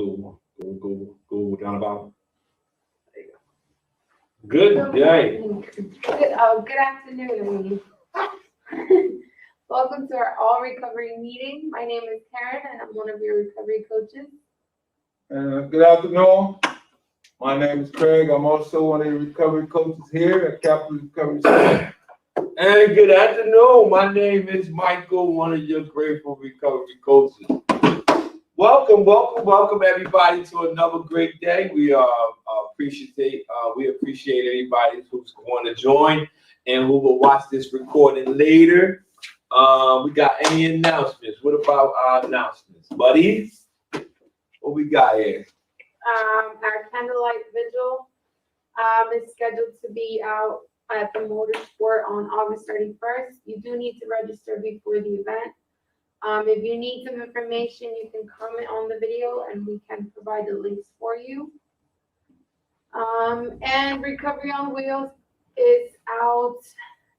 Go down about. There you go. Good day. Good afternoon. Welcome to our all recovery meeting. My name is Karen and I'm one of your recovery coaches. Good afternoon. My name is Craig. I'm also one of the recovery coaches here at Capital Recovery Center. And good afternoon. My name is Michael, one of your grateful recovery coaches. Welcome everybody to another great day. We appreciate everybody who's going to join and who will watch this recording later. We got any announcements? What about our announcements, buddy? What we got here? Our candlelight vigil is scheduled to be out at the Motorsport on August 31st. You do need to register before the event. If you need some information, you can comment on the video and we can provide the links for you. And Recovery on Wheels is out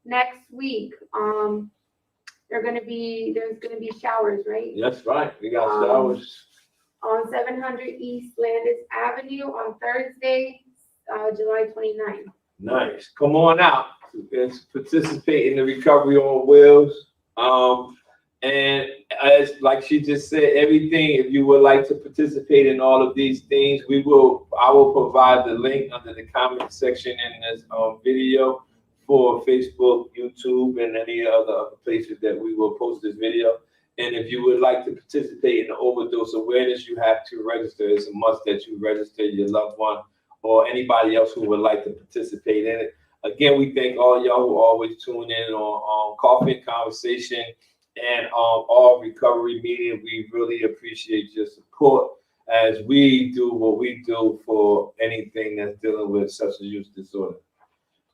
next week. There's gonna be showers, right? That's right. We got showers. On 700 East Landis Avenue on Thursday, July 29th. Nice. Come on out and participate in the Recovery on Wheels. And as like she just said, everything, if you would like to participate in all of these things, I will provide the link under the comment section in this video for Facebook, YouTube, and any other places that we will post this video. And if you would like to participate in the overdose awareness, you have to register. It's a must that you register your loved one or anybody else who would like to participate in it. Again, we thank all y'all who always tune in on Coffee and Conversation and all recovery media. We really appreciate your support as we do what we do for anything that's dealing with substance use disorder.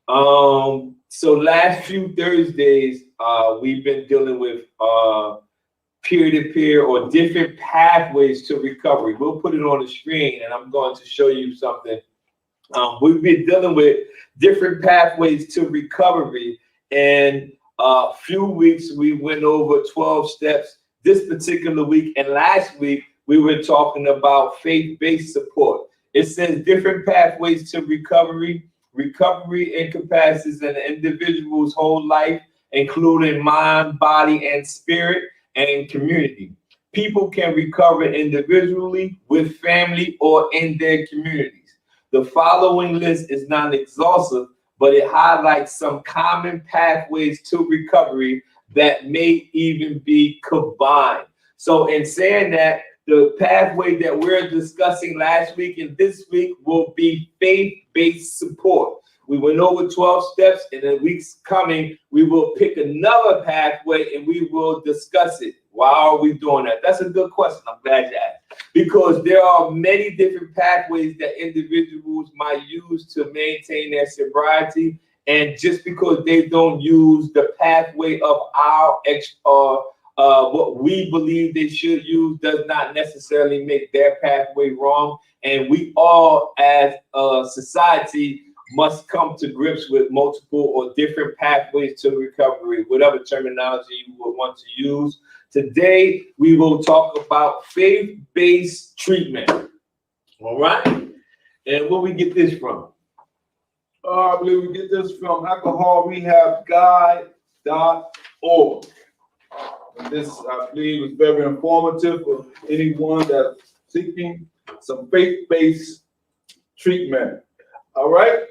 So last few Thursdays, we've been dealing with peer-to-peer or different pathways to recovery. We'll put it on the screen and I'm going to show you something. We've been dealing with different pathways to recovery, and a few weeks we went over 12 steps. This particular week and last week we were talking about faith-based support. It says different pathways to recovery. Recovery encompasses an individual's whole life, including mind, body, and spirit, and community. People can recover individually, with family, or in their communities. The following list is not exhaustive, but it highlights some common pathways to recovery that may even be combined. So in saying that, the pathway that we're discussing last week and this week will be faith-based support. We went over 12 steps, and in the weeks coming, we will pick another pathway and we will discuss it. Why are we doing that? That's a good question. I'm glad you asked. Because there are many different pathways that individuals might use to maintain their sobriety. And just because they don't use the pathway of what we believe they should use does not necessarily make their pathway wrong. And we all, as a society, must come to grips with multiple or different pathways to recovery, whatever terminology you would want to use. Today, we will talk about faith-based treatment. All right? And where we get this from? I believe we get this from alcoholrehabguide.org. And this, I believe, is very informative for anyone that's seeking some faith-based treatment. All right?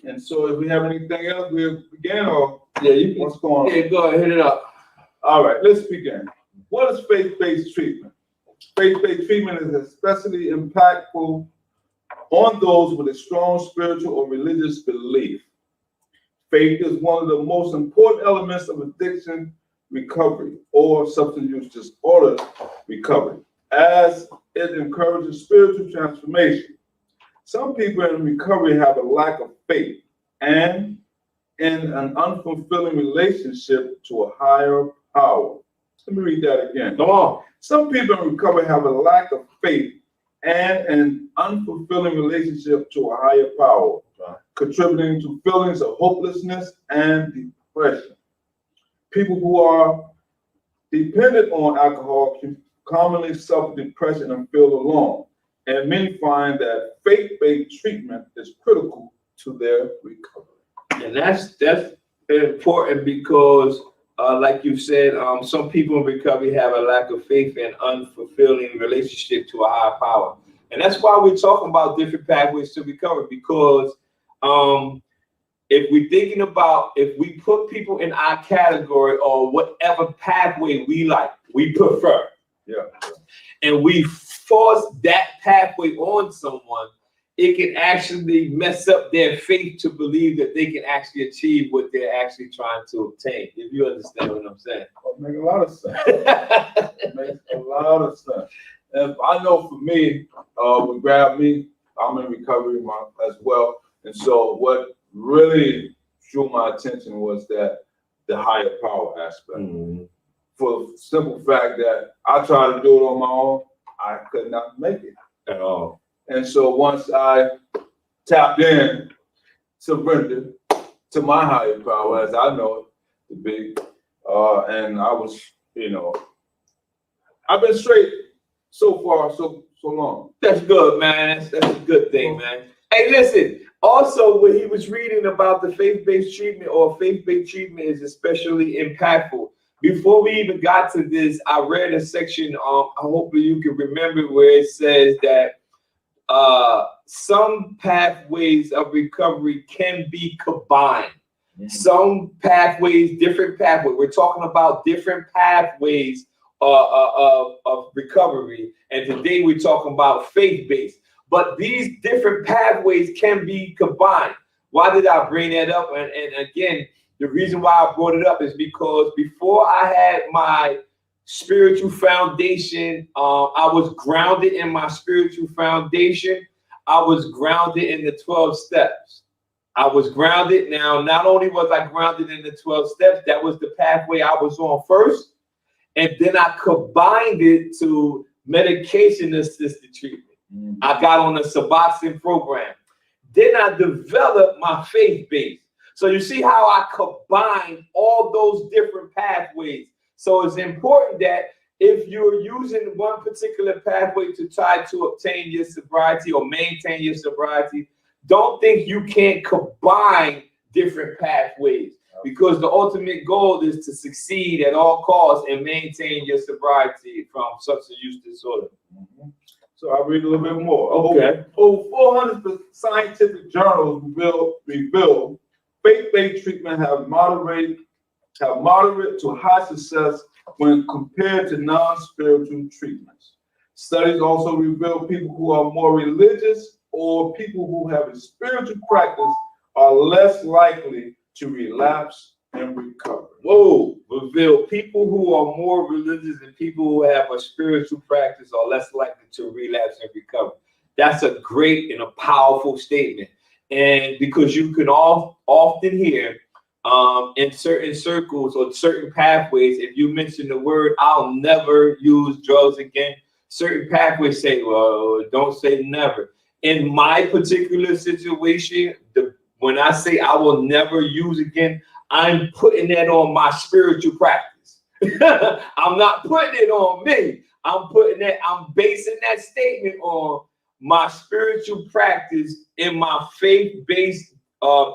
And so if we have anything else, we'll begin, or what's going on? Yeah, go ahead, hit it up. All right, let's begin. What is faith-based treatment? Faith-based treatment is especially impactful on those with a strong spiritual or religious belief. Faith is one of the most important elements of addiction recovery or substance use disorder recovery, as it encourages spiritual transformation. Some people in recovery have a lack of faith and in an unfulfilling relationship to a higher power. Let me read that again. Come on. Some people in recovery have a lack of faith and an unfulfilling relationship to a higher power, contributing to feelings of hopelessness and depression. People who are dependent on alcohol can commonly suffer depression and feel alone. and many find that faith-based treatment is critical to their recovery. And that's important because, like you said, some people in recovery have a lack of faith and unfulfilling relationship to a higher power. And that's why we're talking about different pathways to recovery, because if we're thinking about, if we put people in our category or whatever pathway we like, we prefer, Yeah. and we force that pathway on someone, it can actually mess up their faith to believe that they can actually achieve what they're actually trying to obtain. If you understand what I'm saying. Well, it makes a lot of sense. It makes a lot of sense. And I know for me, what grabbed me, I'm in recovery as well. And so what really drew my attention was that the higher power aspect. Mhm. For the simple fact that I tried to do it on my own, I could not make it. At all. And so once I tapped in, surrendered to my higher power, as I know it to be, and I was, I've been straight so far, so long. That's good, man. That's a good thing, man. Hey, listen. Also, when he was reading about the faith-based treatment, or faith-based treatment is especially impactful. Before we even got to this, I read a section. I hope you can remember where it says that some pathways of recovery can be combined. Mm-hmm. Some pathways, different pathways. We're talking about different pathways of recovery, and today we're talking about faith-based. But these different pathways can be combined. Why did I bring that up? And again, the reason why I brought it up is because before I had my spiritual foundation, I was grounded in my spiritual foundation. I was grounded in the 12 steps. I was grounded. Now, not only was I grounded in the 12 steps, that was the pathway I was on first. And then I combined it to medication-assisted treatment. I got on the Suboxone program. Then I developed my faith base. So you see how I combine all those different pathways. So it's important that if you're using one particular pathway to try to obtain your sobriety or maintain your sobriety, don't think you can't combine different pathways, because the ultimate goal is to succeed at all costs and maintain your sobriety from substance use disorder. Mm-hmm. So I'll read a little bit more. Okay. Over 400 scientific journals reveal faith-based treatment have moderate to high success when compared to non-spiritual treatments. Studies also reveal people who are more religious or people who have a spiritual practice are less likely to relapse and recover. Whoa, reveal people who are more religious and people who have a spiritual practice are less likely to relapse and recover. That's a great and a powerful statement. And because you can often hear in certain circles or certain pathways, if you mention the word, "I'll never use drugs again," certain pathways say, well, don't say never. In my particular situation, when I say I will never use again, I'm putting that on my spiritual practice. I'm not putting it on me. I'm basing that statement on my spiritual practice in my faith-based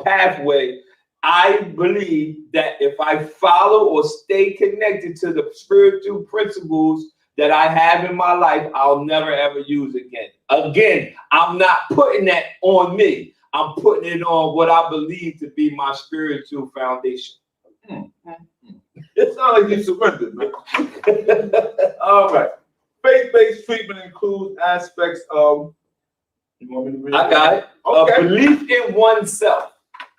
pathway. I believe that if I follow or stay connected to the spiritual principles that I have in my life, I'll never ever use again. Again, I'm not putting that on me. I'm putting it on what I believe to be my spiritual foundation. It sounds like you surrendered, man. All right. Faith-based treatment includes aspects of. You want me to read I got it. Okay. A belief in oneself.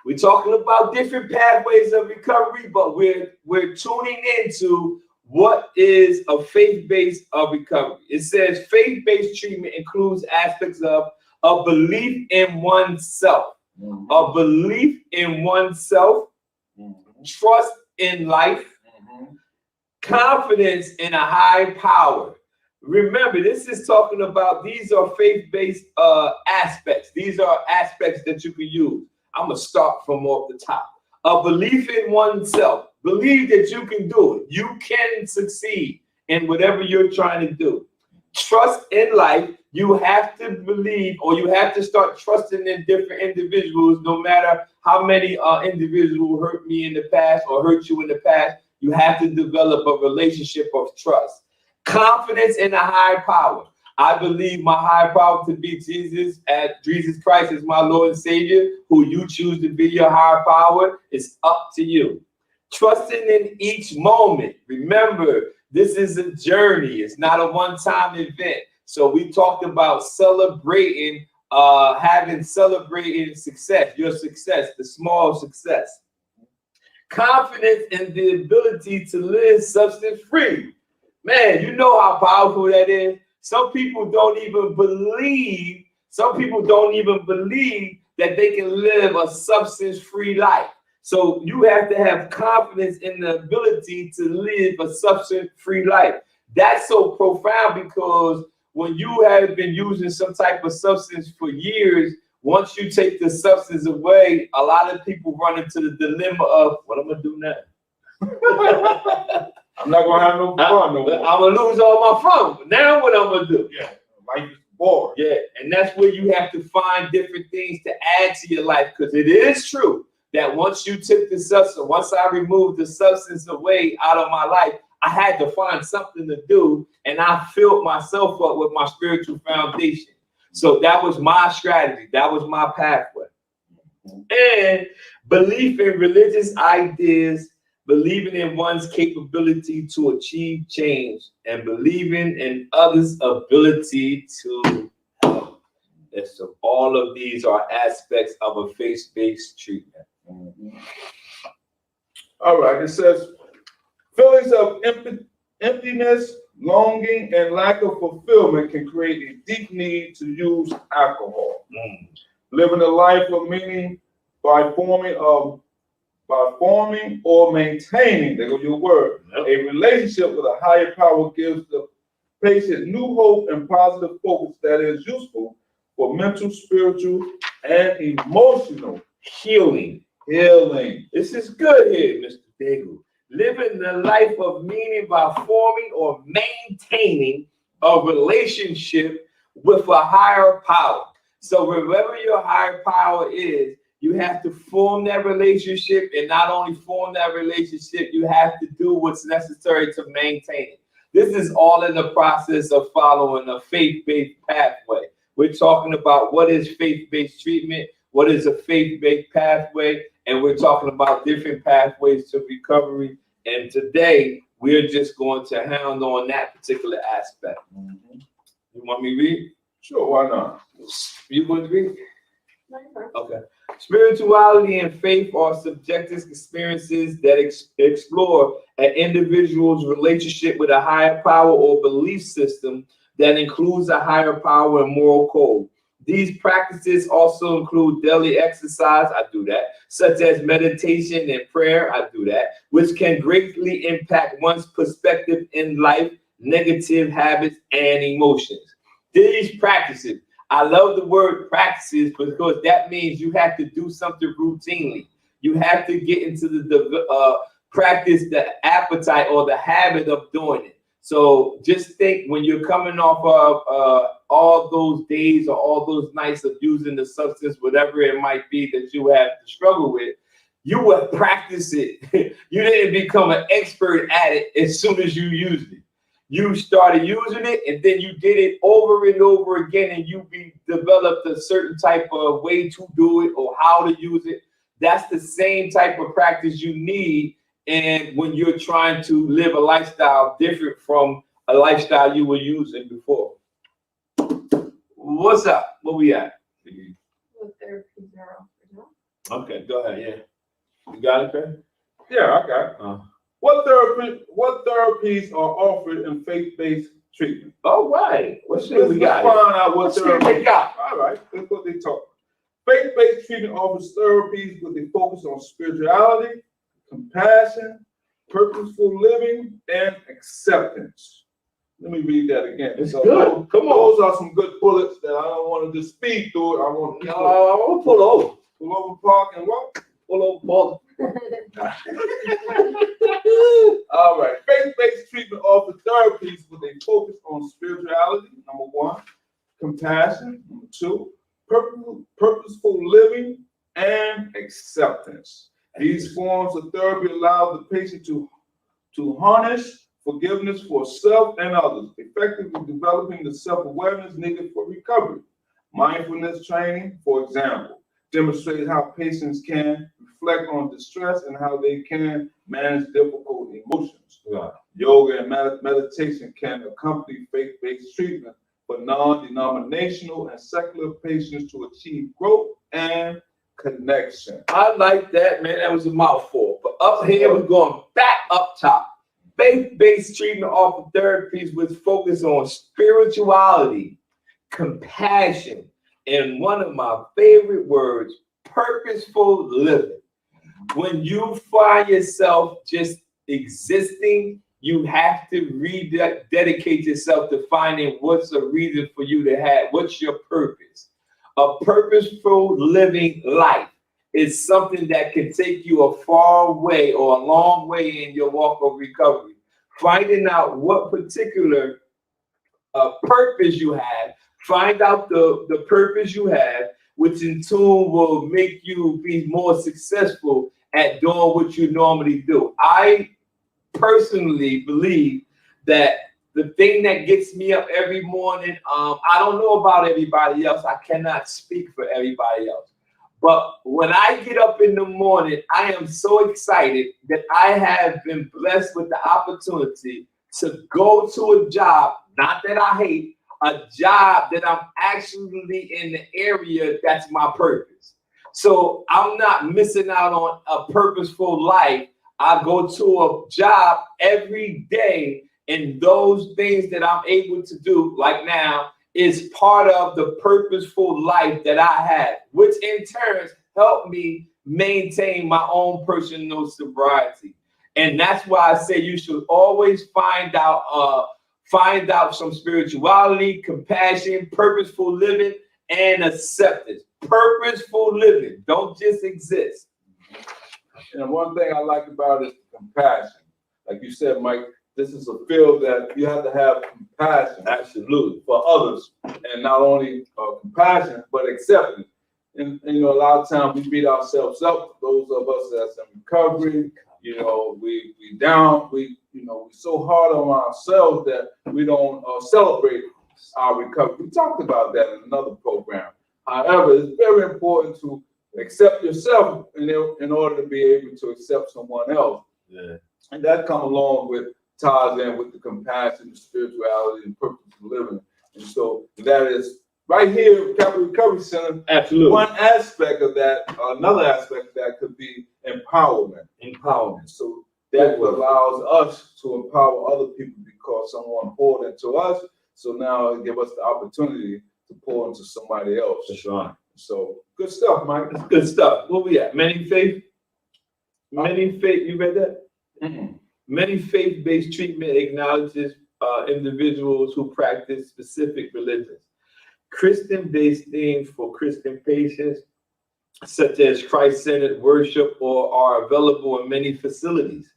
We're talking about different pathways of recovery, but we're tuning into what is a faith-based recovery. It says faith-based treatment includes aspects of a belief in oneself, a belief in oneself, trust in life, confidence in a high power. Remember, this is talking about, these are faith-based aspects. These are aspects that you can use. I'm going to start from off the top. A belief in oneself. Believe that you can do it. You can succeed in whatever you're trying to do. Trust in life. You have to believe, or you have to start trusting in different individuals, no matter how many individuals hurt me in the past or hurt you in the past. You have to develop a relationship of trust. Confidence in a higher power. I believe my higher power to be Jesus, and Jesus Christ is my Lord and Savior. Who you choose to be your higher power is up to you. Trusting in each moment. Remember, this is a journey. It's not a one-time event. So we talked about celebrating, celebrating success, your success, the small success. Confidence in the ability to live substance free. Man, you know how powerful that is. Some people don't even believe that they can live a substance free life. So you have to have confidence in the ability to live a substance free life. That's so profound, because when you have been using some type of substance for years, once you take the substance away, a lot of people run into the dilemma of, what I'm gonna do now? I'm not gonna have no fun no more. I'm gonna lose all my fun. Now what I'm gonna do? Yeah, life is boring. Yeah, and that's where you have to find different things to add to your life, because it is true that once you took the substance, once I removed the substance away out of my life, I had to find something to do, and I filled myself up with my spiritual foundation. So that was my strategy. That was my pathway. And belief in religious ideas, believing in one's capability to achieve change, and believing in others' ability to help. And so all of these are aspects of a faith-based treatment. All right, it says, feelings of emptiness, longing, and lack of fulfillment can create a deep need to use alcohol. Living a life of meaning by forming or maintaining, there goes your word, a relationship with a higher power gives the patient new hope and positive focus that is useful for mental, spiritual, and emotional Healing. This is good here, Mr. Daigle. Living the life of meaning by forming or maintaining a relationship with a higher power. So wherever your higher power is, you have to form that relationship, and not only form that relationship, you have to do what's necessary to maintain it. This is all in the process of following a faith-based pathway. We're talking about what is faith-based treatment, what is a faith-based pathway, and we're talking about different pathways to recovery. And today, we're just going to hound on that particular aspect. You want me to read? Sure, why not? You want to read? Okay. Spirituality and faith are subjective experiences that explore an individual's relationship with a higher power or belief system that includes a higher power and moral code. These practices also include daily exercise, I do that, such as meditation and prayer, I do that, which can greatly impact one's perspective in life, negative habits, and emotions. These practices, I love the word practices, because that means you have to do something routinely. You have to get into the practice, the appetite or the habit of doing it. So just think, when you're coming off of all those days or all those nights of using the substance, whatever it might be that you have to struggle with, you will practice it. You didn't become an expert at it as soon as you used it. You started using it, and then you did it over and over again, and you developed a certain type of way to do it or how to use it. That's the same type of practice you need. And when you're trying to live a lifestyle different from a lifestyle you were using before. What's up? Where we at? Okay, go ahead. Yeah. You got it, Trey? Yeah, I got it. What therapies are offered in faith-based treatment? All right. Let's find out what they got. All right, that's what they talk. Faith-based treatment offers therapies with a focus on spirituality, compassion, purposeful living, and acceptance. Let me read that again. It's good. Come on. Those are some good bullets that I don't want to just speed through it. I want to pull over. Pull over, park, and walk. Pull over, pause. All right. Faith-based treatment offers therapies with a focus on spirituality, number one, compassion. Number 2, purposeful living and acceptance. These forms of therapy allow the patient to harness forgiveness for self and others, effectively developing the self-awareness needed for recovery. Mindfulness training, for example, demonstrates how patients can reflect on distress and how they can manage difficult emotions. Right. Yoga and meditation can accompany faith-based treatment for non-denominational and secular patients to achieve growth and connection. I like that, man. That was a mouthful. But up here, we're going back up top. Faith-based treatment offers therapies with focus on spirituality, compassion, and one of my favorite words, purposeful living. When you find yourself just existing, you have to dedicate yourself to finding what's a reason for you to have, what's your purpose. A purposeful living life is something that can take you a far way or a long way in your walk of recovery. Finding out what particular purpose you have, find out the purpose you have, which in turn will make you be more successful at doing what you normally do. I personally believe that the thing that gets me up every morning, I don't know about everybody else. I cannot speak for everybody else. But when I get up in the morning, I am so excited that I have been blessed with the opportunity to go to a job, not that I hate, a job that I'm actually in the area that's my purpose. So I'm not missing out on a purposeful life. I go to a job every day, and those things that I'm able to do, like now, is part of the purposeful life that I have, which in turn help me maintain my own personal sobriety. And that's why I say you should always find out some spirituality, compassion, purposeful living, and acceptance. Purposeful living. Don't just exist. And one thing I like about it is compassion. Like you said, Mike, this is a field that you have to have compassion, absolutely, for others, and not only compassion but acceptance. And you know, a lot of times we beat ourselves up. Those of us that's in recovery, you know, we down. We we're so hard on ourselves that we don't celebrate our recovery. We talked about that in another program. However, it's very important to accept yourself in order to be able to accept someone else. Yeah. And that comes along with ties in with the compassion, the spirituality, and purposeful living. And so that is right here, Capital Recovery Center. Absolutely. One aspect of that, another aspect of that could be empowerment. Empowerment. So that allows us to empower other people because someone poured into us. So now it gives us the opportunity to pour into somebody else. That's right. So good stuff, Mike. That's good stuff. Where we at? Many faith. You read that? Mm-hmm. Many faith-based treatment acknowledges individuals who practice specific religions. Christian-based themes for Christian patients, such as Christ-centered worship, are available in many facilities.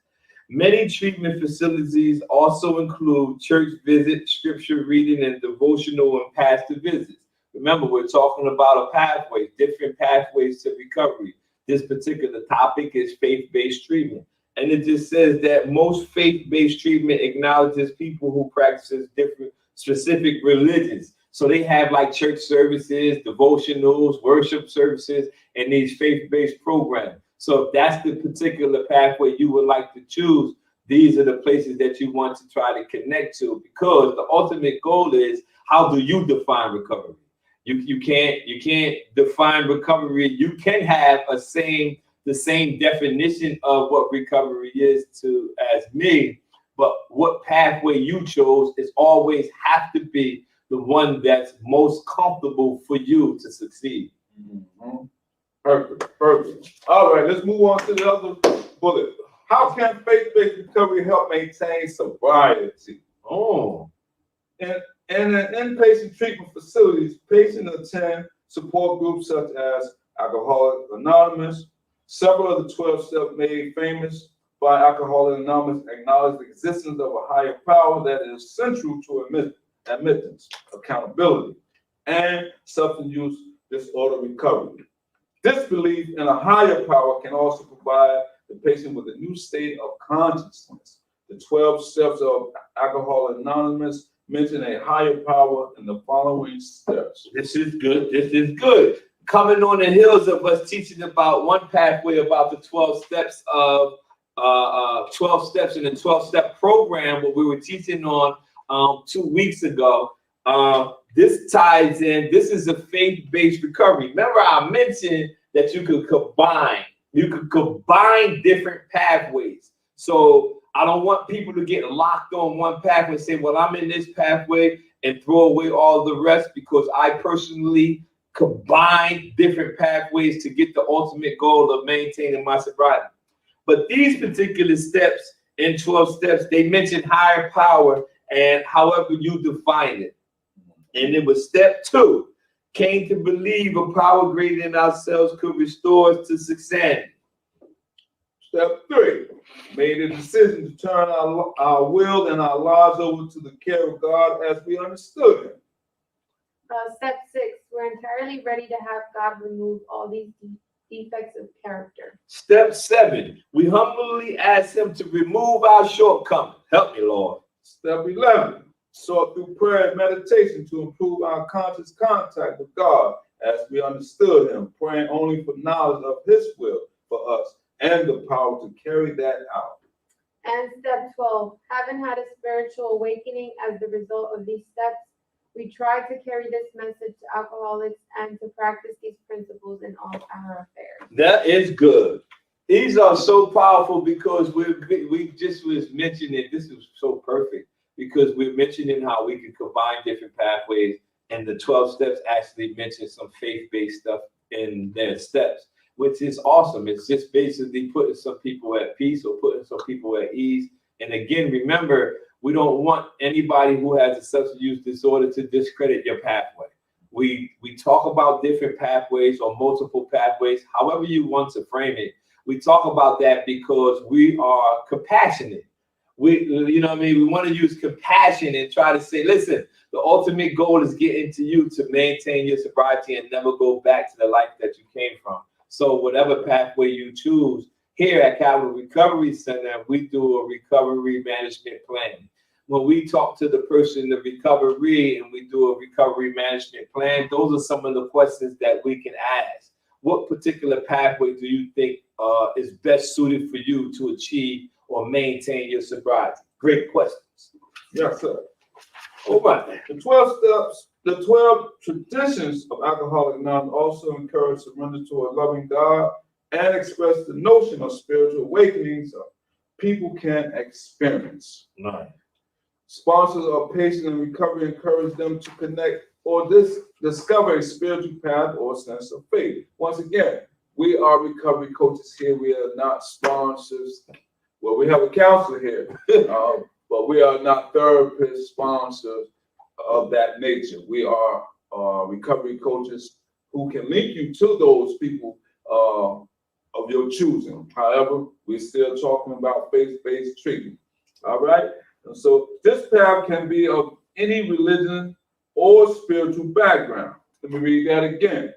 Many treatment facilities also include church visits, scripture reading, and devotional and pastor visits. Remember, we're talking about a pathway, different pathways to recovery. This particular topic is faith-based treatment. And it just says that most faith-based treatment acknowledges people who practice different specific religions. So they have like church services, devotionals, worship services, and these faith-based programs. So if that's the particular pathway you would like to choose, these are the places that you want to try to connect to, because the ultimate goal is, how do you define recovery? You can't define recovery. You can have the same definition of what recovery is as me, but what pathway you chose is always have to be the one that's most comfortable for you to succeed. Mm-hmm. Perfect. All right, let's move on to the other bullet. How can faith-based recovery help maintain sobriety? In inpatient treatment facilities, patients attend support groups such as Alcoholics Anonymous. Several of the 12 steps made famous by Alcoholics Anonymous acknowledge the existence of a higher power that is central to admittance, accountability, and substance use disorder recovery. This belief in a higher power can also provide the patient with a new state of consciousness. The 12 steps of Alcoholics Anonymous mention a higher power in the following steps. This is good. This is good. Coming on the heels of us teaching about one pathway about the 12 steps of 12 steps in the 12-step program, what we were teaching on 2 weeks ago. This ties in. This is a faith-based recovery. Remember, I mentioned that you could combine different pathways. So I don't want people to get locked on one pathway and say, well, I'm in this pathway and throw away all the rest, because I personally combine different pathways to get the ultimate goal of maintaining my sobriety. But these particular steps in 12 steps, they mention higher power and however you define it. And it was step 2, came to believe a power greater than ourselves could restore us to success. Step 3, made a decision to turn our will and our lives over to the care of God as we understood Him. Step 6, we're entirely ready to have God remove all these defects of character. Step 7, we humbly ask Him to remove our shortcomings. Help me, Lord. Step 11, sought through prayer and meditation to improve our conscious contact with God as we understood Him, praying only for knowledge of His will for us and the power to carry that out. And step 12, having had a spiritual awakening as the result of these steps, we try to carry this message to alcoholics and to practice these principles in all our affairs. That is good. These are so powerful because we just was mentioning, this is so perfect, because we're mentioning how we can combine different pathways, and the 12 steps actually mention some faith-based stuff in their steps, which is awesome. It's just basically putting some people at peace or putting some people at ease. And again, remember, we don't want anybody who has a substance use disorder to discredit your pathway. We talk about different pathways or multiple pathways, however you want to frame it. We talk about that because we are compassionate. We want to use compassion and try to say, listen, the ultimate goal is getting to you to maintain your sobriety and never go back to the life that you came from. So whatever pathway you choose, here at Capital Recovery Center, we do a recovery management plan. When we talk to the person in the recovery and we do a recovery management plan, those are some of the questions that we can ask. What particular pathway do you think is best suited for you to achieve or maintain your sobriety? Great questions. Yes, sir. All right. The 12 steps, the 12 traditions of Alcoholics Anonymous also encourage surrender to a loving God and express the notion of spiritual awakenings people can experience. Nice. Sponsors of patients in recovery encourage them to connect or discover a spiritual path or sense of faith. Once again, we are recovery coaches here. We are not sponsors. Well, we have a counselor here, but we are not therapist sponsors of that nature. We are recovery coaches who can link you to those people of your choosing. However, we're still talking about faith-based treatment. All right? And so this path can be of any religion or spiritual background. Let me read that again.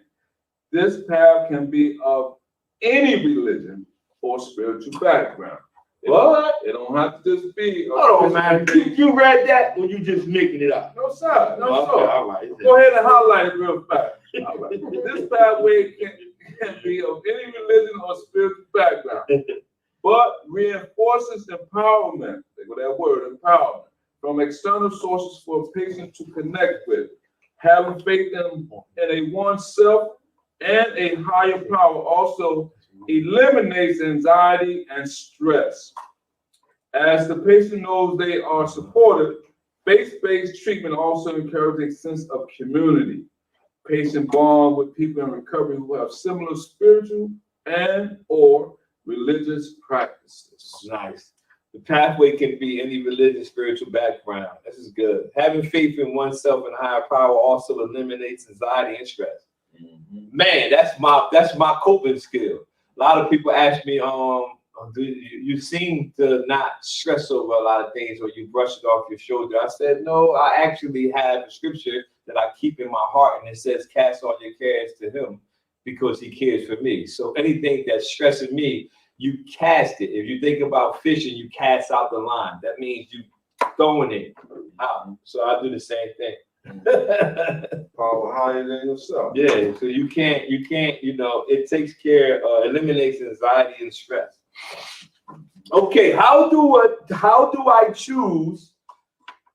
This path can be of any religion or spiritual background. What? It don't have to just be. Hold on, man. You read that or you just making it up? No, sir. No, Okay, sir. all right. Go ahead and highlight it real fast. All right. This pathway can be of any religion or spiritual background, but reinforces empowerment. Think of that word, empowerment, from external sources for a patient to connect with. Having faith in a oneself and a higher power also eliminates anxiety and stress. As the patient knows they are supported, faith-based treatment also encourages a sense of community. Patient bond with people in recovery who have similar spiritual and or religious practices. Nice. The pathway can be any religious, spiritual background. This is good. Having faith in oneself and higher power also eliminates anxiety and stress. Man, that's my coping skill. A lot of people ask me, you seem to not stress over a lot of things, or you brush it off your shoulder. I said, no, I actually have a scripture that I keep in my heart. And it says, cast all your cares to him because he cares for me. So anything that's stressing me, you cast it. If you think about fishing, you cast out the line. That means you throwing it out. So I do the same thing. Power higher than yourself. Yeah, so you can't, it takes care, eliminates anxiety and stress. Okay, how do I choose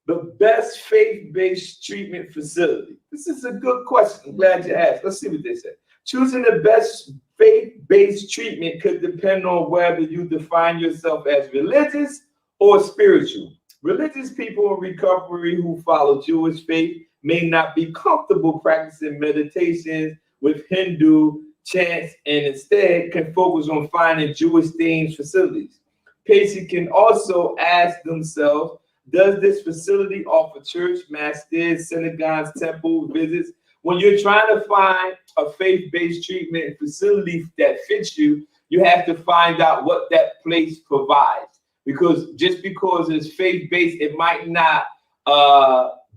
the best faith-based treatment facility? This is a good question. I'm glad you asked. Let's see what they say. Choosing the best faith-based treatment could depend on whether you define yourself as religious or spiritual. Religious people in recovery who follow Jewish faith may not be comfortable practicing meditations with Hindu chants and instead can focus on finding Jewish-themed facilities. Patients can also ask themselves, does this facility offer church, masjids, synagogues, temple visits? When you're trying to find a faith-based treatment facility that fits you, you have to find out what that place provides. Because just because it's faith-based, it might not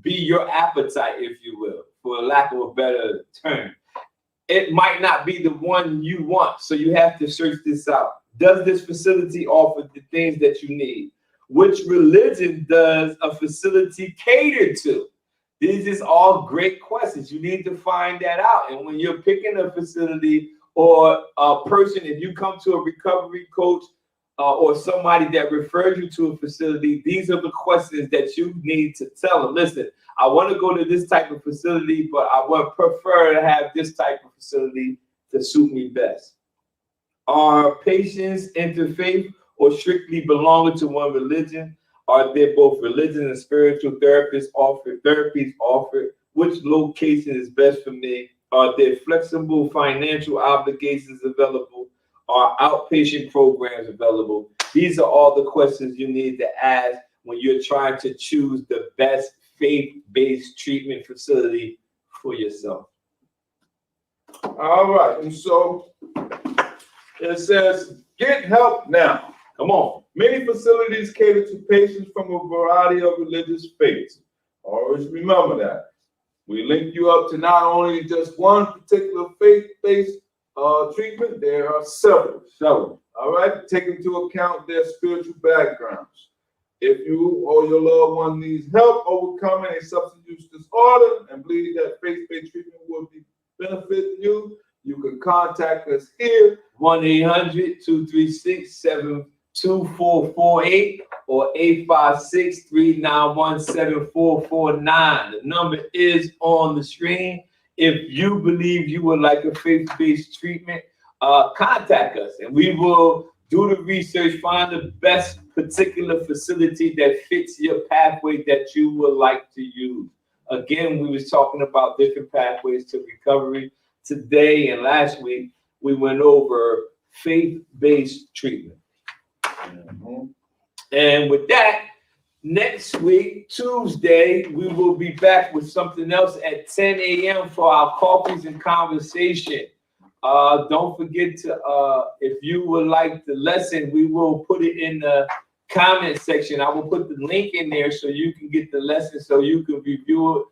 be your appetite, if you will, for lack of a better term. It might not be the one you want, so you have to search this out. Does this facility offer the things that you need? Which religion does a facility cater to? These is all great questions. You need to find that out. And when you're picking a facility or a person, if you come to a recovery coach, or somebody that referred you to a facility, these are the questions that you need to tell them. Listen, I want to go to this type of facility, but I would prefer to have this type of facility to suit me best. Are patients interfaith or strictly belonging to one religion? Are there both religion and spiritual therapies offered? Which location is best for me? Are there flexible financial obligations available? Are outpatient programs available? These are all the questions you need to ask when you're trying to choose the best faith-based treatment facility for yourself. All right, and so it says, get help now. Come on. Many facilities cater to patients from a variety of religious faiths. Always remember that. We link you up to not only just one particular faith-based treatment, there are several. All right, take into account their spiritual backgrounds. If you or your loved one needs help overcoming a substance use disorder and believe that faith-based treatment will be benefit you, you can contact us here. 1-800-236-7448 or 856-391-7449. The number is on the screen. If you believe you would like a faith-based treatment, contact us and we will do the research, find the best particular facility that fits your pathway that you would like to use. Again, we was talking about different pathways to recovery. Today and last week, we went over faith-based treatment. And with that, next week, Tuesday, we will be back with something else at 10 a.m. for our Coffees and Conversation. Don't forget to, if you would like the lesson, we will put it in the comment section. I will put the link in there so you can get the lesson, so you can review it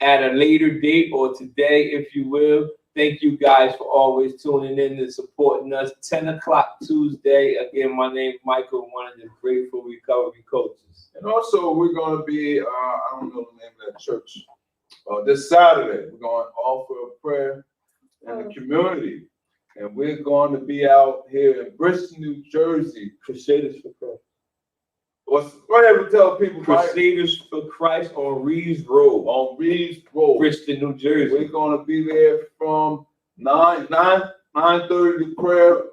at a later date or today, if you will. Thank you guys for always tuning in and supporting us. 10 o'clock Tuesday. Again, my name is Michael, one of the Grateful Recovery Coaches. And also, we're going to be, I don't know the name of that church, this Saturday, we're going to offer a prayer in the community. And we're going to be out here in Bristol, New Jersey. Crusaders for Christ. Go ahead and tell people. Crusaders for Christ on Reeves Road. On Reeves Road. Bristol, New Jersey. We're going to be there from 9:30. The prayer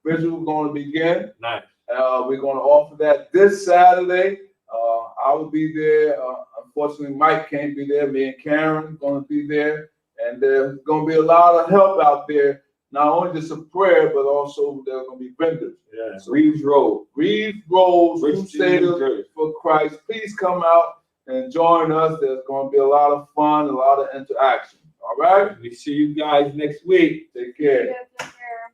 visual going to begin. Nice. We're going to offer that this Saturday. I will be there. Unfortunately, Mike can't be there. Me and Karen going to be there. And there's going to be a lot of help out there. Not only just a prayer, but also there are going to be vendors. Yeah. So Reeves Road. Reeves Road, Crusaders for Christ. Please come out and join us. There's going to be a lot of fun, a lot of interaction. All right? We see you guys next week. Take care. Yeah, take care.